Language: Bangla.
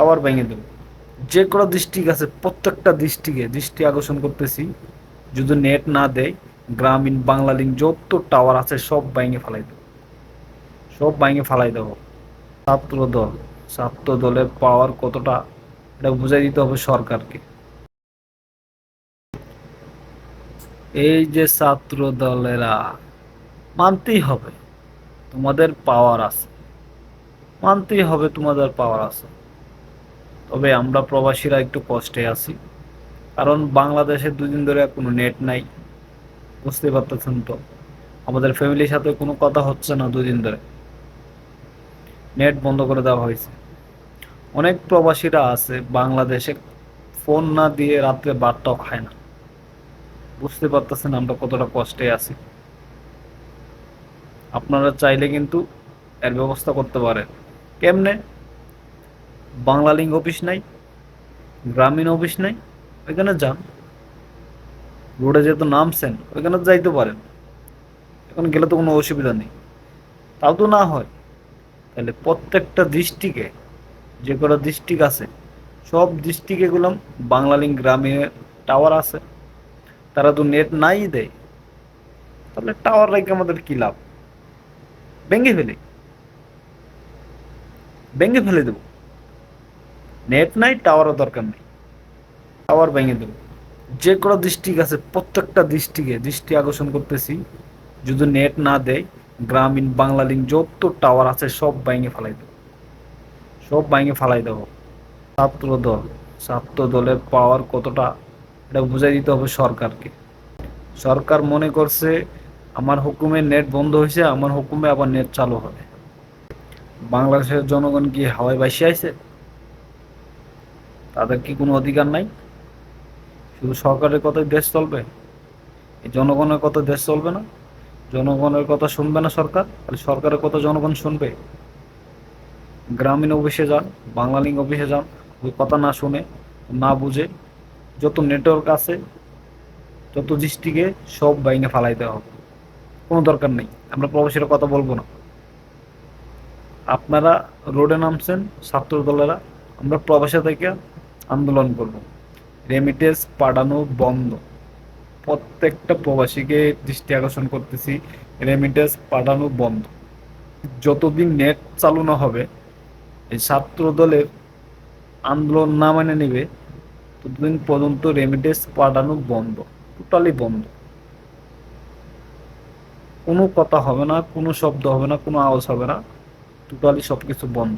টাওয়ার ভেঙে দেবো। যে কোনো ডিস্ট্রিক্ট আছে প্রত্যেকটা ডিস্ট্রিক্টে দৃষ্টি আকর্ষণ করতেছি, যদি নেট না দেয় গ্রামীণ বাংলালিংক যত টাওয়ার আছে সব ভেঙে ফেলাই দেবো, সব ভেঙে ফেলাই দেবো। ছাত্র দল, ছাত্র দলের পাওয়ার কতটা এটা বুঝাই দিতে হবে সরকারকে। এই যে ছাত্র দলেরা, মানতেই হবে তোমাদের পাওয়ার আছে, মানতেই হবে তোমাদের পাওয়ার আছে। তবে আমরা প্রবাসীরা একটু কষ্টে আছি, কারণ বাংলাদেশে দুদিন ধরে কোনো নেট নাই। বুঝতে পারতেছেন তো, আমাদের ফ্যামিলির সাথে কোনো কথা হচ্ছে না দুদিন ধরে, নেট বন্ধ করে দেওয়া হয়েছে। অনেক প্রবাসীরা আছে বাংলাদেশে ফোন না দিয়ে রাত্রে ভাতটাও খায় না। বুঝতে পারতেছেন আমরা কতটা কষ্টে আছি। আপনারা চাইলে কিন্তু এর ব্যবস্থা করতে পারেন। কেমনে? বাংলালিংক অফিস নাই, গ্রামীণ অফিস নাই, ওইখানে যান। রোডে যেহেতু নামছেন ওইখানে যাইতে পারেন, এখন গেলে তো কোনো অসুবিধা নেই। তাও তো না হয়, তাহলে প্রত্যেকটা ডিস্ট্রিক্টে, যে কটা ডিস্ট্রিক্ট আছে সব ডিস্ট্রিক্টে গুলাম বাংলালিংক গ্রামীণের টাওয়ার আছে, তারা তো নেট নাই দেয়। তাহলে টাওয়ার রেখে আমাদের কি লাভ? ভেঙে ফেলে, ভেঙে ফেলে দেবো। নেট নাই, টাওয়ারও দরকার নেই, টাওয়ার ভেঙে দেবো। যে কোনো ডিস্ট্রিক্ট আছে প্রত্যেকটা ডিস্ট্রিক্টে দৃষ্টি আকর্ষণ করতেছি, যদি নেট না দেয় গ্রামীণ বাংলালিংক যত টাওয়ার আছে সব ভেঙে ফেলাই দেবো, সব ভেঙে ফেলাই দেবো। ছাত্র দল, ছাত্র দলের পাওয়ার কতটা এটা বুঝাই দিতে হবে সরকারকে। সরকার মনে করছে আমার হুকুমে নেট বন্ধ হয়েছে, আমার হুকুমে আবার নেট চালু হবে। বাংলাদেশের জনগণ কি হাওয়ায় ভাসিয়ে আইছে? তাদের কি কোনো অধিকার নাই? শুধু সরকারের কথাই দেশ চলবে? এই জনগণের কথা দেশ চলবে না? জনগণের কথা শুনবে না সরকার? তাহলে সরকারের কথা জনগণ শুনবে? গ্রামীণ অফিসে যান, বাংলালিংক অফিসে যান, ওই কথা না শুনে, না বুঝে, যত নেটওয়ার্ক আছে যত ডিস্ট্রিক্টে সব বাইনে ফালাই দেওয়া হবে। কোনো দরকার নেই, আমরা প্রবাসীরা কথা বলবো না। আপনারা রোডে নামছেন ছাত্র দলেরা, আমরা প্রবাসী থেকে আন্দোলন করব, রেমিটেন্স পাঠানো বন্ধ। প্রত্যেকটা প্রবাসীকে দৃষ্টি আকর্ষণ করতেছি, রেমিটেন্স পাঠানো বন্ধ। যতদিন নেট চালু না হবে, এই ছাত্র দলের আন্দোলন না মানে নেবে, ততদিন পর্যন্ত রেমিটেন্স পাঠানো বন্ধ, টোটালি বন্ধ। কোনো কথা হবে না, কোনো শব্দ হবে না, কোনো আওয়াজ হবে না, টোটালি সব কিছু বন্ধ।